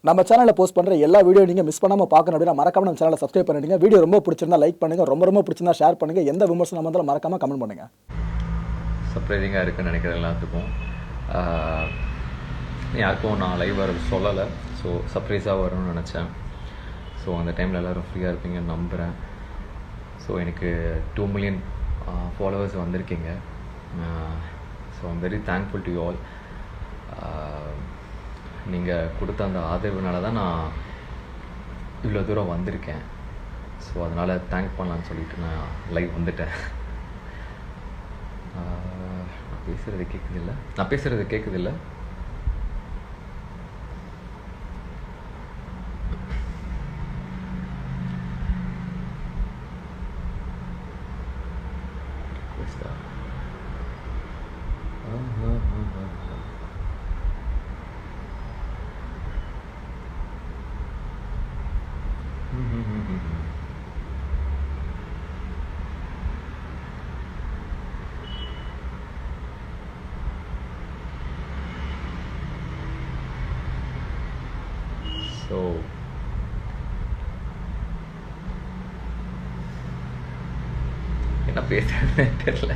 நம்ம சேனலில் போஸ்ட் பண்ணுற எல்லா வீடியோ நீங்கள் மிஸ் பண்ணாமல் பார்க்கணும் அப்படின்னா மறக்காம நம்ம சேனலை சப்ஸ்கிரைப் பண்ணிடுங்க. வீடியோ ரொம்ப பிடிச்சிருந்தா லைக் பண்ணுங்கள், ரொம்ப பிடிச்சிருந்தா ஷேர் பண்ணுங்கள். எந்த விமர்சனம் வந்தாலும் மறக்காமல் கமெண்ட் பண்ணுங்கள். சர்ப்ரைசிங்காக இருக்குன்னு நினைக்கிற எல்லாத்துக்கும் யாருக்கும் நான் லைவ் வர சொல்லலை. ஸோ சர்ப்ரைஸாக வரும்னு நினச்சேன். ஸோ அந்த டைமில் எல்லோரும் ஃப்ரீயாக இருப்பீங்கன்னு நம்புகிறேன். ஸோ எனக்கு 2 million ஃபாலோவர்ஸ் வந்திருக்கீங்க. So I'm very thankful to you all. நீங்கள் கொடுத்த அந்த ஆதரவுனால தான் நான் இவ்வளோ தூரம் வந்திருக்கேன். ஸோ அதனால் தேங்க் பண்ணலான்னு சொல்லிட்டு நான் லைவ் வந்துட்டேன். நான் பேசுகிறது கேட்குதில்ல. ஸோ என்ன பேசுறதுன்னு தெரில,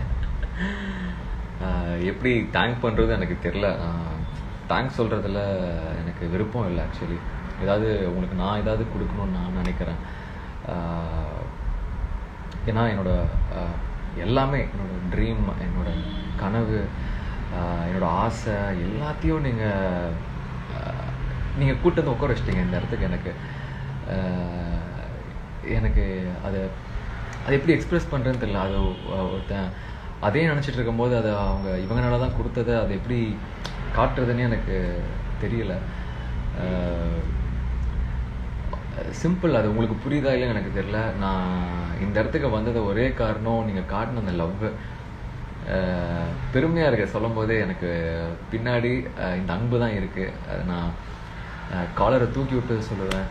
எப்படி தேங்க் பண்ணுறது எனக்கு தெரில. தேங்க்ஸ் சொல்கிறதுல எனக்கு விருப்பம் இல்லை. ஆக்சுவலி ஏதாவது உங்களுக்கு நான் ஏதாவது கொடுக்கணும்னு நான் நினைக்கிறேன். ஏன்னா எல்லாமே என்னோடய ட்ரீம், என்னோடய கனவு, என்னோடய ஆசை எல்லாத்தையும் நீங்கள் கூட்டு வந்து உட்கார வச்சிட்டிங்க இந்த இடத்துக்கு. எனக்கு அது எப்படி எக்ஸ்ப்ரெஸ் பண்ணுறதுன்னு தெரியல. அது ஒருத்தன் அதே நினச்சிட்டு இருக்கும்போது அது அவங்க இவங்களால தான் கொடுத்தது, அது எப்படி காட்டுறதுன்னு எனக்கு தெரியல. சிம்பிள், அது உங்களுக்கு புரியுதா இல்லைன்னு எனக்கு தெரியல. நான் இந்த இடத்துக்கு வந்தது ஒரே காரணம், நீங்கள் காட்டின அந்த லவ். பெருமையாக இருக்குது சொல்லும் போதே. எனக்கு பின்னாடி இந்த அன்பு தான் இருக்குது. அது நான் காலரை தூக்கி விட்டு சொல்லுவேன்.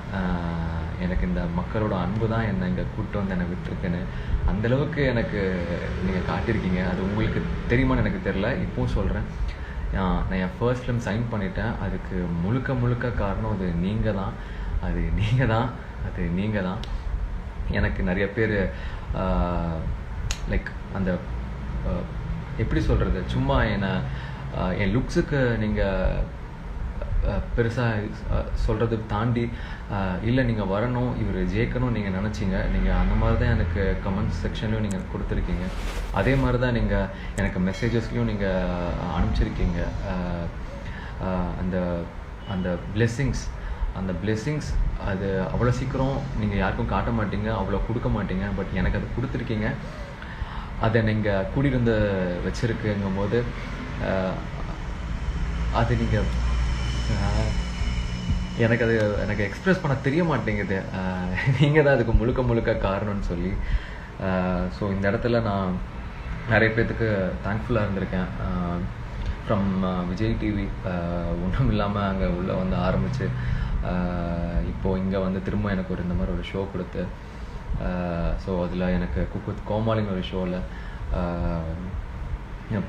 எனக்கு இந்த மக்களோட அன்பு தான் என்னை இங்கே கூப்பிட்டு வந்து என்னை விட்டுருக்குன்னு. அந்தளவுக்கு எனக்கு நீங்கள் காட்டியிருக்கீங்க. அது உங்களுக்கு தெரியுமான்னு எனக்கு தெரில. இப்போவும் சொல்கிறேன், நான் என் ஃபர்ஸ்ட் ஃபிலிம் சைன் பண்ணிட்டேன். அதுக்கு முழுக்க காரணம் அது நீங்கள் தான். எனக்கு நிறைய பேர் லைக் அந்த எப்படி சொல்கிறது, சும்மா என் லுக்ஸுக்கு நீங்கள் பெருசாக சொல்கிறது தாண்டி இல்லை நீங்கள் வரணும், இவர் ஜெயிக்கணும் நீங்கள் நினச்சிங்க. நீங்கள் அந்த மாதிரி தான் எனக்கு கமெண்ட்ஸ் செக்ஷன்லையும் நீங்கள் கொடுத்துருக்கீங்க. அதே மாதிரி தான் நீங்கள் எனக்கு மெசேஜஸ்லையும் நீங்கள் அனுப்பிச்சிருக்கீங்க. அந்த பிளெஸ்ஸிங்ஸ் அது அவ்வளோ சீக்கிரம் நீங்கள் யாருக்கும் காட்ட மாட்டீங்க, அவ்வளோ கொடுக்க மாட்டீங்க. பட் எனக்கு அது கொடுத்துருக்கீங்க. அதை நீங்கள் கூட்டிகிட்டு வச்சுருக்குங்கும் போது அது எனக்கு எக்ஸ்ப்ரெஸ் பண்ண தெரிய மாட்டேங்குது. நீங்கள் தான் அதுக்கு முழுக்க காரணம்னு சொல்லி. ஸோ இந்த இடத்துல நான் நிறைய பேர்த்துக்கு தேங்க்ஃபுல்லாக இருந்திருக்கேன். ஃப்ரம் விஜய் டிவி ஒன்றும் இல்லாமல் அங்கே உள்ளே வந்து ஆரம்பித்து இப்போது இங்கே வந்து திரும்ப எனக்கு இந்த மாதிரி ஒரு ஷோ கொடுத்து, ஸோ அதில் எனக்கு குக் வித் கோமாளின்னு ஒரு ஷோவில்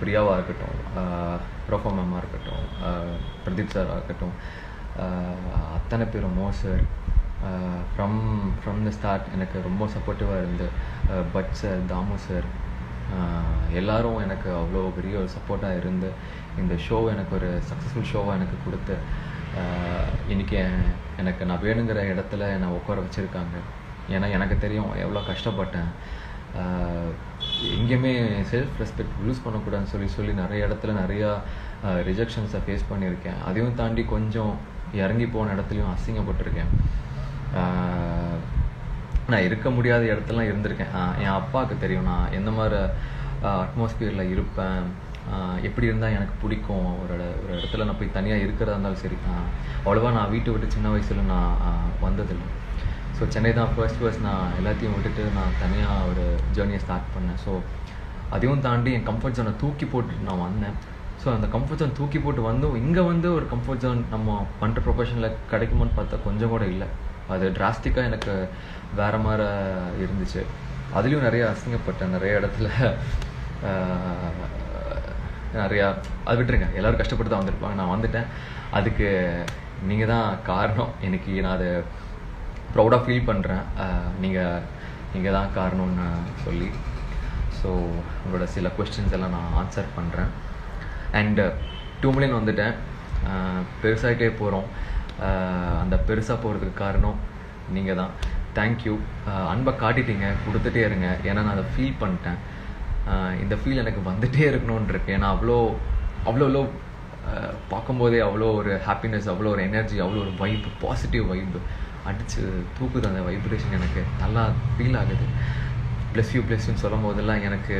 பிரியாவாக இருக்கட்டும், ப்ரோஃபா மேமாக இருக்கட்டும், பிரதீப் சாராக இருக்கட்டும், அத்தனை பேரும் சார் ஃப்ரம் த ஸ்டார்ட் எனக்கு ரொம்ப சப்போர்ட்டிவாக இருந்து, பட் சார், தாமு சார், எல்லோரும் எனக்கு அவ்வளோ பெரிய ஒரு சப்போர்ட்டாக இருந்து இந்த ஷோ எனக்கு ஒரு சக்ஸஸ்ஃபுல் ஷோவாக எனக்கு கொடுத்து இன்றைக்கி எனக்கு நான் வேணுங்கிற இடத்துல என்னை உட்கார வச்சுருக்காங்க. ஏன்னா எனக்கு தெரியும் எவ்வளோ கஷ்டப்பட்டேன். எங்கேயுமே செல்ஃப் ரெஸ்பெக்ட் லூஸ் பண்ணக்கூடாதுன்னு சொல்லி நிறைய இடத்துல நிறையா ரிஜெக்ஷன்ஸை ஃபேஸ் பண்ணியிருக்கேன். அதையும் தாண்டி கொஞ்சம் இறங்கி போன இடத்துலையும் அசிங்கப்பட்டிருக்கேன். நான் இருக்க முடியாத இடத்துலாம் இருந்திருக்கேன். என் அப்பாவுக்கு தெரியும் நான் எந்த மாதிரி அட்மாஸ்பியரில் இருப்பேன், எப்படி இருந்தால் எனக்கு பிடிக்கும். ஒரு இடத்துல நான் போய் தனியாக இருக்கிறதா இருந்தாலும் சரி, அவ்வளோவா நான் வீட்டை விட்டு சின்ன வயசில் நான் வந்ததில்லை. ஸோ சென்னை தான் ஃபர்ஸ்ட் நான் எல்லாத்தையும் விட்டுட்டு நான் தனியாக ஒரு ஜேர்னியை ஸ்டார்ட் பண்ணேன். ஸோ அதையும் தாண்டி என் கம்ஃபர்ட் ஜோனை தூக்கி போட்டுட்டு நான் வந்தேன். ஸோ அந்த கம்ஃபர்ட் ஜோன் தூக்கி போட்டு இங்கே வந்து ஒரு கம்ஃபர்ட் ஜோன் நம்ம பண்ணுற ப்ரொஃபஷனில் கிடைக்குமான்னு பார்த்தா கொஞ்சம் கூட இல்லை. அது டிராஸ்டிக்காக எனக்கு வேறு மாதிரி இருந்துச்சு. அதுலேயும் நிறைய அசிங்கப்பட்டேன். நிறைய இடத்துல நிறையா அது விட்டுருங்க, எல்லோரும் கஷ்டப்பட்டு தான் வந்திருப்பாங்க. நான் வந்துட்டேன். அதுக்கு நீங்கள் தான் காரணம். எனக்கு நான் அதை ப்ரௌடாக ஃபீல் பண்ணுறேன். நீங்கள் தான் காரணம்னு சொல்லி. ஸோ உங்களோட சில கொஸ்டின்ஸ் எல்லாம் நான் ஆன்சர் பண்ணுறேன். அண்டு 2 மில்லியன் வந்துட்டேன். பெருசாகிட்டே போகிறோம். அந்த பெருசாக போகிறதுக்கு காரணம் நீங்கள் தான். தேங்க்யூ. அன்பை காட்டிட்டீங்க, கொடுத்துட்டே இருங்க. ஏன்னா நான் அதை ஃபீல் பண்ணிட்டேன். இந்த ஃபீல் எனக்கு வந்துகிட்டே இருக்கணும்னு இருக்கு. ஏன்னா அவ்வளோ பார்க்கும்போதே அவ்வளோ ஒரு ஹாப்பினஸ், அவ்வளோ ஒரு எனர்ஜி, அவ்வளோ ஒரு வைப், பாசிட்டிவ் வைப் அடித்து தூக்குது. அந்த வைப்ரேஷன் எனக்கு நல்லா ஃபீல் ஆகுது. ப்ளஸ் யூன்னு சொல்லும் போதெல்லாம் எனக்கு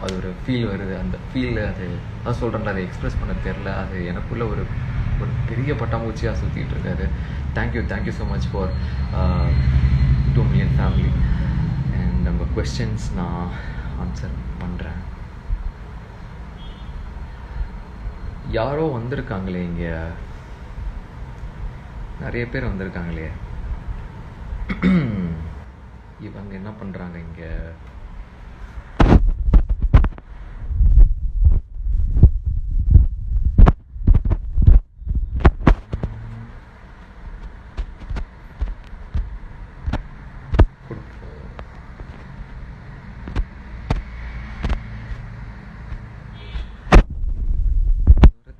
அது ஒரு ஃபீல் வருது. அந்த ஃபீல் அது தான் சொல்கிறேன்ல, அதை எக்ஸ்ப்ரெஸ் பண்ண தெரில. அது எனக்குள்ளே ஒரு பெரிய பட்டாம்பூச்சியாக சுற்றிட்டு இருக்காது. Thank you so much for 2 million family. And உங்கள் கொஸ்டின்ஸ் நான் ஆன்சர் பண்ணுறேன். யாரோ வந்திருக்காங்களே இங்கே, நிறைய பேர் வந்திருக்காங்களே. இவங்க என்ன பண்ணுறாங்க இங்கே?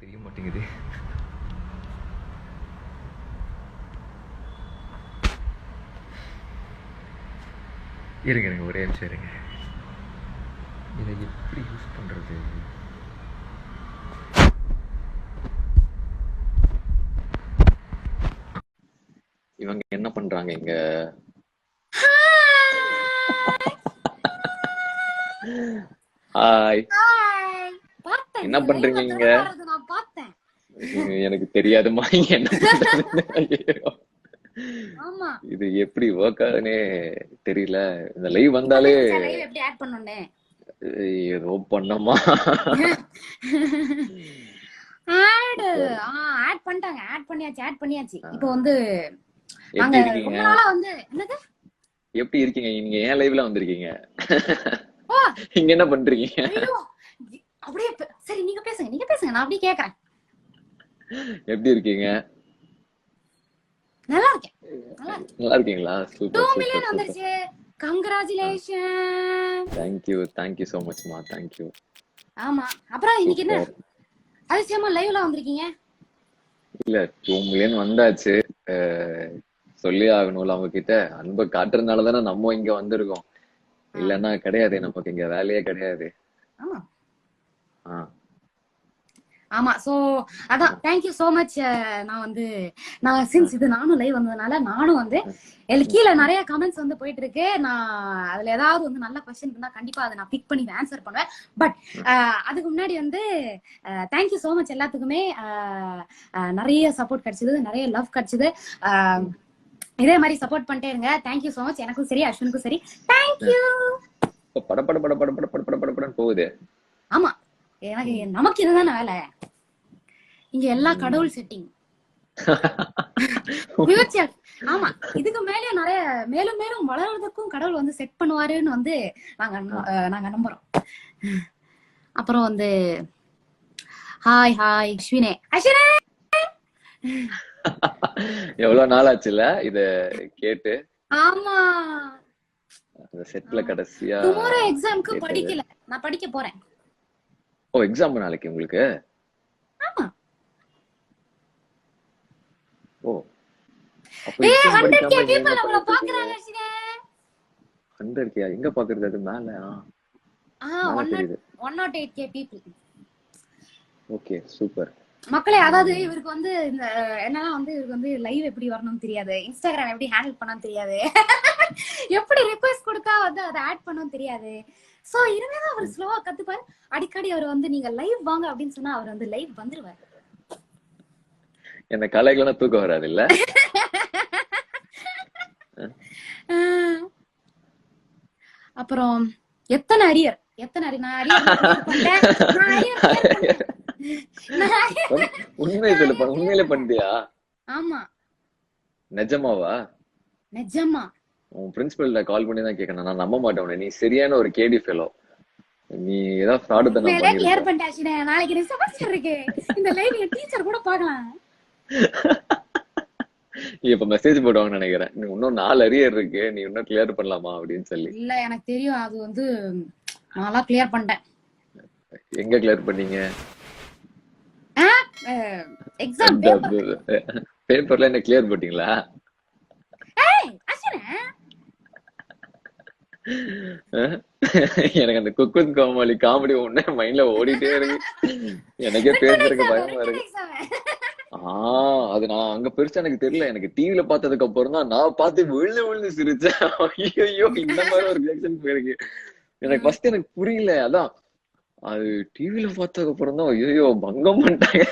தெரிய மாட்டேங்குது. இருங்க ஒரே நிமிஷம் இருங்க. இதை எப்படி யூஸ் பண்ணுறது? இவங்க என்ன பண்றாங்க இங்க? ஹாய், என்ன பண்றீங்க இங்க? எனக்கு தெரியாதுமா இங்க என்ன பண்றதுன்னு. இது எப்படி ஒர்க் ஆகுதுன்னே தெரியல. இந்த லைவ் வந்தாலே ஏதோ பண்ணமா ஆட் பண்ணியாச்சு. இப்போ வந்து நாங்க ரொம்ப நாளா வந்து என்னது எப்படி இருக்கீங்க நீங்க? ஏன் லைவ்ல வந்திருக்கீங்க? இங்க என்ன பண்றீங்க? அப்படியே சரி, நீங்க பேசுங்க, நான் அப்படியே கேக்குறேன். எப்படி இருக்கீங்க? நல்லா இருக்கேன். நல்லா இருக்கீங்களா? சூப்பர் 2 மில்லியன் வந்துருச்சு. கங்க்ராச்சுலேஷன். தேங்க்யூ so much மா. தேங்க்யூ. ஆமா, அப்புறம் இன்னைக்கு என்ன அதிசயமா லைவ்ல வந்திருக்கீங்க? இல்ல 2 மில்லியன் வந்தாச்சு. சொல்லி ஆகணும்ல அவங்க கிட்ட. அன்பை காட்டுறதுனால தானே நம்ம இங்க வந்திருக்கோம். இல்லன்னா கிடையாது, நமக்கு இங்க வேலையே கிடையாது. ஆமா. சோ அதான் தேங்க்யூ சோ மச். நான் சின்ஸ் இது நானும் லைவ் வந்ததுனால நானும் வந்து கீழே நிறைய கமெண்ட்ஸ் வந்து போயிட்டு இருக்கு. நான் அதுல ஏதாவது வந்து நல்ல கொஸ்டின் இருந்தா கண்டிப்பா அதை நான் பிக் பண்ணி ஆன்சர் பண்ணுவேன். பட் அதுக்கு முன்னாடி வந்து தேங்க்யூ சோ மச் எல்லாத்துக்குமே. நிறைய சப்போர்ட் கிடைச்சது, நிறைய லவ் கிடைச்சது. இதே மாதிரி சப்போர்ட் பண்ணிட்டே இருங்க. Thank you so much. எனக்கும் சரி, அஸ்வினுக்கும் சரி. தேங்க்யூ. பட போகுது. ஆமா, நமக்கு இதுதானே வேலை. இங்க எல்லா கடவுள் செட்டிங். ஆமா, இதுக்கு மேலே நிறைய மேலும் மேலும் வளர்றதுக்கும் கடவுள் வந்து செட் பண்ணுவாருன்னு வந்து நாங்க நம்புறோம். அப்புறம் வந்து ஹாய் அஸ்வினே. எவ்வளவு நாள் ஆச்சுல இத கேட்டு? ஆமா, அந்த செட்ல கடைசியா டுமாரோ எக்ஸாம்க்கு படிக்கல, நான் படிக்க போறேன். ஓ, எக்ஸாம் நாளைக்கு உங்களுக்கு? ஆமா. ஓ, அப்ப 100k people அவள பாக்குறாங்க. 100k எங்க பாக்குறது? அது மேல 108k people. Okay, super. மக்களே, அதாவது இவருக்கு வந்து இந்த என்னன்னா வந்து இவருக்கு வந்து லைவ் எப்படி வரணும்னு தெரியாது, இன்ஸ்டாகிராம் எப்படி ஹேண்டில் பண்ணணும்னு தெரியாது, எப்படி ரிக்வெஸ்ட் கொடுத்தா வந்து அதை ஆட் பண்ணணும்னு தெரியாது. சோ இனிமேதான் அவர் ஸ்லோவா கத்துப்பாரு. அடிக்கடி அவர் வந்து நீங்க லைவ் வாங்க அப்படின்னு சொன்னா அவர் வந்து லைவ் வந்துருவாரு. என்ன கலைகளா தூக்கம் வராது இல்ல? அப்புறம் எத்தனை அரியர் நான் உண்மையிலே பண்ணிட்டியா? ஆமா. நிஜமாவா? நிஜமா. உன் பிரின்சிபல்ல கால் பண்ணி தான் கேட்கணும். நான் நம்ப மாட்டேன். நீ சரியான ஒரு கேடி ஃபெலோ. நீ ஏதாவது ஃப்ராட் தான பண்ணிருக்க. கிளியர் பண்ணிட்டாச்சு. நாளைக்கு ரிசர்வேஷன் இருக்கு. இந்த லைவ் டீச்சர் கூட பார்க்கலாம். இப்ப மெசேஜ் போடுவாங்கன்னு நினைக்கிறேன், நீ இன்னும் 4 அரியர் இருக்கு, நீ இன்னும் கிளியர் பண்ணலாமா அப்படின்னு சொல்லி. இல்ல எனக்கு தெரியும் அது வந்து நான்லாம் கிளியர் பண்ணிட்டேன். எங்க கிளியர் பண்ணீங்க? Exam paper. பேப்பர்ல என்ன கிளியர் பண்ணிட்டீங்களா? ஏய் அஸ்வினே, எனக்கு அந்த குக்குத் கோமாளி காமெடி ஒண்ணு மைண்ட்ல ஓடிட்டே இருக்கு. எனக்கே பேசுறதுக்கு பயமா இருக்கு. அது நான் அங்க பெருசா எனக்கு தெரியல. எனக்கு டிவில பார்த்ததுக்கு அப்புறம் தான் நான் பார்த்து விழுந்து விழுந்து சிரிச்சேன். ஐயோ இந்த மாதிரி ஒரு ரியாக்ஷன் போயிருக்கு. எனக்கு ஃபர்ஸ்ட் எனக்கு புரியல. அதான் அது டிவில பார்த்ததுக்கு அப்புறம் தான் ஐயோ பங்கம் பண்ணிட்டாங்க.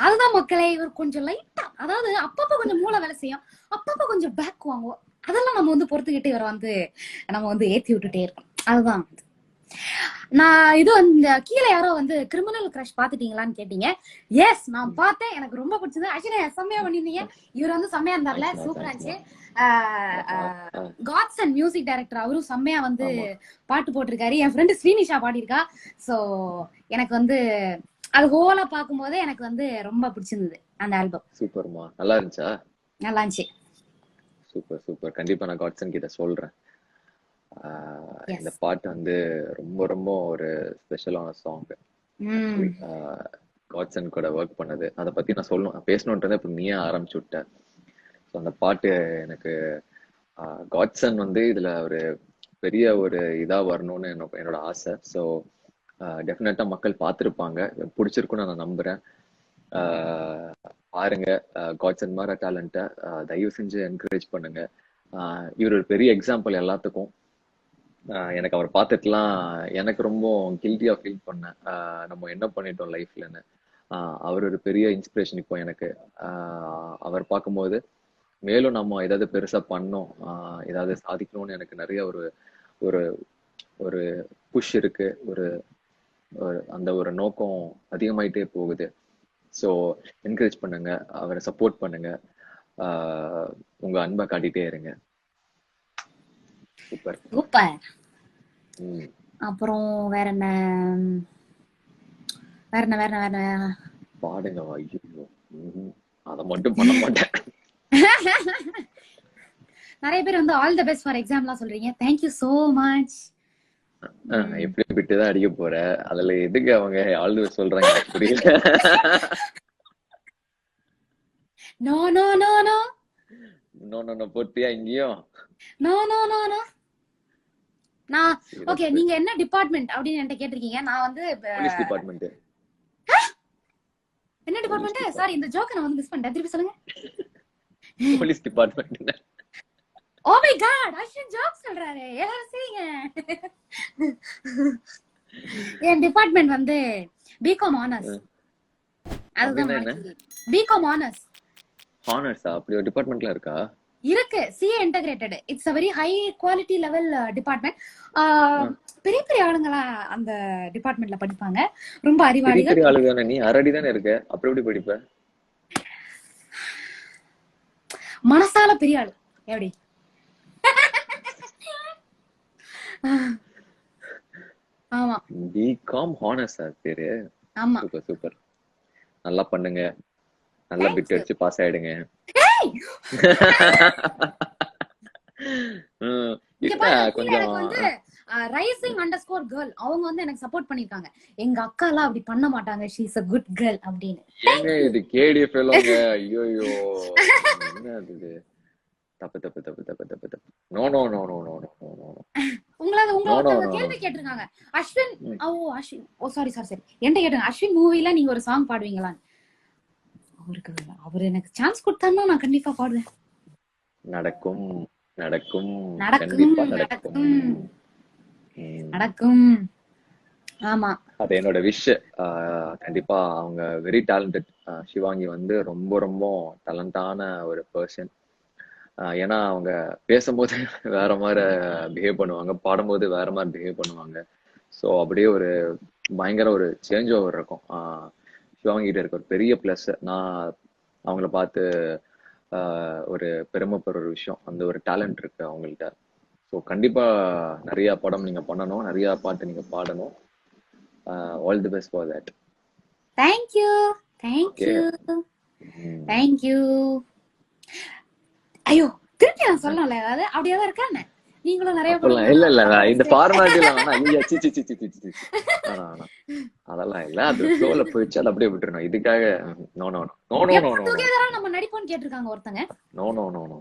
அதுதான் மக்களே, இவர் கொஞ்சம் லைட்டா, அதாவது அப்பப்ப கொஞ்சம் மூளை வேலை செய்யும், அப்பப்ப கொஞ்சம் பேக் வாங்குவோம். அதெல்லாம் நம்ம வந்து பொறுத்துக்கிட்டு இவரை வந்து நம்ம வந்து ஏத்தி விட்டுட்டே இருக்கோம். அதுதான் நான் இது இந்த கீழே யாரோ வந்து கிரிமினல் கிரஷ் பாத்துட்டீங்களான்னு கேட்டீங்க. எஸ் நான் பார்த்தேன், எனக்கு ரொம்ப பிடிச்சது. ஆக்சுவலி செம்மையா பண்ணிருந்தீங்க. இவர் வந்து செம்மையா இருந்தார்ல, சூப்பரா இருந்துச்சு. காட்ஸ் அண்ட் மியூசிக் டைரக்டர் அவரும் செம்மையா வந்து பாட்டு போட்டிருக்காரு. என் ஃப்ரெண்டு ஸ்ரீனிஷா பாடியிருக்கா. சோ எனக்கு வந்து அது ஹோலா பாக்கும்போதே எனக்கு வந்து ரொம்ப பிடிச்சிருந்தது அந்த ஆல்பம். சூப்பர்மா, நல்லா இருந்துச்சா? நல்லா இருந்துச்சு. Super super. கண்டிப்பா நான் காட்சன் கிட்ட சொல்றேன். இந்த பாட்டு வந்து ரொம்ப ரொம்ப ஒரு ஸ்பெஷலான சாங். காட்சன் கூட ஒர்க் பண்ணது அதை பத்தி நான் சொல்லணும் பேசணுன்றதை இப்ப நீயே ஆரம்பிச்சு விட்ட. ஸோ அந்த பாட்டு எனக்கு காட்சன் வந்து இதுல ஒரு பெரிய ஒரு இதா வரணும்னு என்னோட ஆசை. ஸோ டெஃபினட்டா மக்கள் பார்த்துருப்பாங்க, பிடிச்சிருக்குன்னு நான் நம்புறேன். பாருங்க, காட்சன் மாதிரி டேலண்ட்டை தயவு செஞ்சு என்கரேஜ் பண்ணுங்க. இவர் ஒரு பெரிய எக்ஸாம்பிள் எல்லாத்துக்கும். எனக்கு அவர் பார்த்துட்டுலாம் எனக்கு ரொம்ப கில்ட்டியா ஃபீல் பண்ணேன். நம்ம என்ன பண்ணிட்டோம் லைஃப்லன்னு. அவர் ஒரு பெரிய இன்ஸ்பிரேஷன் இப்போ எனக்கு. அவர் பார்க்கும்போது மேலும் நம்ம ஏதாவது பெருசா பண்ணோம், ஏதாவது சாதிக்கணும்னு எனக்கு நிறைய ஒரு ஒரு ஒரு புஷ் இருக்கு. ஒரு அந்த ஒரு நோக்கம் அதிகமாயிட்டே போகுது. ஸோ என்கரேஜ் பண்ணுங்க, அவரை சப்போர்ட் பண்ணுங்க, உங்க அன்பை காட்டிட்டே இருங்க. Super super. அப்புறம் வேற என்ன வேற என்ன வேற என்ன வேற என்ன பாடுங்க. ஐயோ அத மட்டும் பண்ண மாட்டேன். நிறைய பேர் வந்து ஆல் தி பெஸ்ட் ஃபார் எக்ஸாம்லாம் சொல்றீங்க. Thank you so much. எப்படி விட்டுதான் அடிக்க போற, அதுல எதுக்கு அவங்க ஆல் தி பெஸ்ட் சொல்றாங்க புரியல. No no no no no no no போட்டியா இங்கேயும்? No no no no. நான் ஓகே, நீங்க என்ன டிபார்ட்மெண்ட் அப்படின்னு என்கிட்ட கேட்டிருக்கீங்க. நான் வந்து போலீஸ் டிபார்ட்மெண்ட். என்ன டிபார்ட்மெண்ட்? சாரி, இந்த ஜோக்க நான் வந்து மிஸ் பண்ணிட்டேன், திருப்பி சொல்லுங்க. Police department. Oh my God, Ashwin joke சொல்றாரு, எல்லாரும் சிரிங்க. என் டிபார்ட்மெண்ட் வந்து பிகாம் ஆனர்ஸ். அதுதான் பிகாம் ஆனர்ஸ். ஆனர்ஸா? அப்படி ஒரு டிபார்ட்மெண்ட்ல இருக்கா? இருக்கு, CA integrated. It's a very high quality level department. பெரிய பெரிய ஆளுங்களா அந்த டிபார்ட்மெண்ட்ல படிப்பாங்க, ரொம்ப அறிவாளிகள். பெரிய ஆளு தானே நீ? அரடி தானே இருக்க, அப்படி எப்படி படிப்ப? மனசால பெரிய ஆளு எப்படி? ஆமா, பிகாம் ஹானர்ஸ் பேரு. ஆமா, சூப்பர் சூப்பர். நல்லா பண்ணுங்க, நல்லா பிட் அடிச்சு பாஸ் ஆயிடுங்க. கொஞ்சம் ரைசிங் அண்டர்ஸ்கோர் கேர்ள் அவங்க வந்து எனக்கு சப்போர்ட் பண்ணிருக்காங்க. எங்க அக்கா எல்லாம் அப்படி பண்ண மாட்டாங்க, she is a good girl அப்படின்னு. ஏங்க இது கேடிஎஃப் எல்லாம்? ஐயோ என்ன அது? தப்பு தப்பு தப்பு தப்பு தப்பு தப்பு. No no no no no no no. உங்களுக்கு கேள்வி கேட்டிருக்காங்க, Ashwin. Oh Ashwin, oh sorry sorry சரி, என்கிட்ட கேட்டாங்க, அஸ்வின் மூவில நீங்க ஒரு சாங் பாடுவீங்களா? அவர் எனக்கு சான்ஸ் கொடுத்தாருன்னா நான் கண்டிப்பா பாடுவேன். நடக்கும் நடக்கும் நடக்கும் நடக்கும் நடக்கும். ஆமா, அது என்னோட விஷ். கண்டிப்பா அவங்க வெரி டேலண்டட். சிவாங்கி வந்து ரொம்ப ரொம்ப டேலண்டான ஒரு பர்சன். ஏன்னா அவங்க பேசும்போது வேற மாதிரி பிஹேவ் பண்ணுவாங்க, பாடும்போது வேற மாதிரி பிஹேவ் பண்ணுவாங்க. ஸோ அப்படியே ஒரு பயங்கர ஒரு சேஞ்ச் ஓவர் இருக்கும். சிவாங்கிட்ட இருக்க ஒரு பெரிய பிளஸ். நான் அவங்கள பார்த்து ஒரு பெருமைப்படுற ஒரு விஷயம், அந்த ஒரு டேலண்ட் இருக்கு அவங்கள்ட்ட. ஸோ கண்டிப்பா நிறைய படம் நீங்க பண்ணணும், நிறைய பாட்டு நீங்க பாடணும். All the best for that. Thank you. Thank you thank you. ஐயோ திருப்பி நான் சொல்லல, அதாவது அப்படியேதான் இருக்கானே. நீங்களும் நிறைய அப்பெல்லாம் இல்ல இல்ல இந்த ஃபார்மாலிட்டி எல்லாம் வேணாம். ஐயா C C C C C C. வேணாம் வேணாம். அதெல்லாம் இல்ல. அது ஃப்ளோல போயிடுச்சு, அது அப்படியே விட்டுறணும். இதுக்காக no no no no no no no டுகெதரா நம்ம நடிப்போம்னு கேட்டிருக்காங்க ஒருத்தங்க. No no no no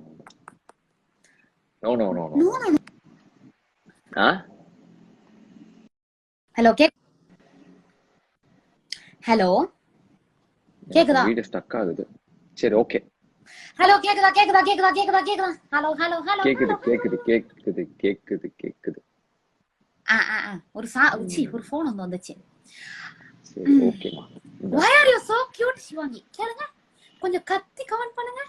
no no no no. ஆ ஹலோ ஹலோ கேக்குதா? வீடியோ ஸ்டக் ஆகுது. சரி ஓகே. ஹலோ கேக்குதா கேக்குதா கேக்குதா கேக்குதா கேக்குதா? ஹலோ ஹலோ ஹலோ கேக்குது கேக்குது கேக்குது கேக்குது கேக்குது. ஒரு போன் வந்துச்சு. சரி ஓகேமா. Why are you so cute Shivangi? கேளுங்க, கொஞ்சம் கத்தி கமெண்ட் பண்ணுங்க.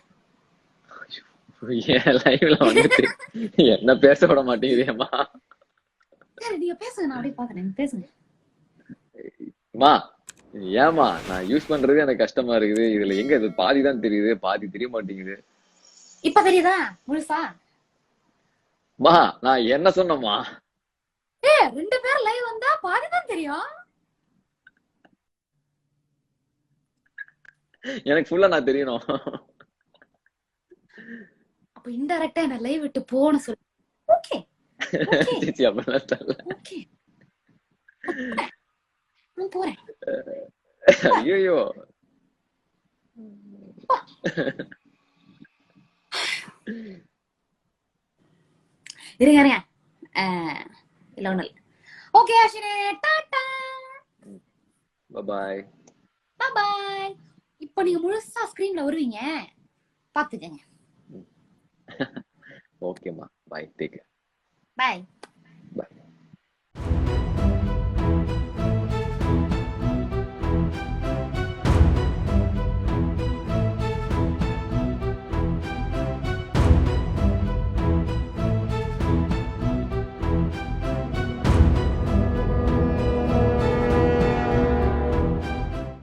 ஏன் லைவ்ல வந்துட்டு என்ன பேச விட மாட்டேங்குதேம்மா. சரி நீங்க பேசுங்க, நான் அப்படியே பாக்குறேன், பேசுங்க. மா ஏமா நான் யூஸ் பண்றது எனக்கு கஷ்டமா இருக்குது. இதுல எங்க இது பாதி தான் தெரியுது, பாதி தெரிய மாட்டேங்குது. இப்ப தெரியுதா முழுசா? மா நான் என்ன சொன்னமா? 2 பேர் லைவ் வந்தா பாதிதான் தெரியும். எனக்கு ஃபுல்லா நான் தெரியணும். அப்ப இன்டைரக்டா என்ன லைவ் விட்டு போன சொல்லு. ஓகே சிச்சி அப்படிலாம் தெரியல. ஓகே நான் போறேன். ஐயோ இருங்க இருங்க. இல்ல ஒண்ணு. ஓகே அஸ்வினே, டாடா பாய் பாய். இப்போ நீங்க முழுசா ஸ்கிரீன்ல வருவீங்க, பாத்துக்கங்க. ஓகேமா. Bye take care. பாய்.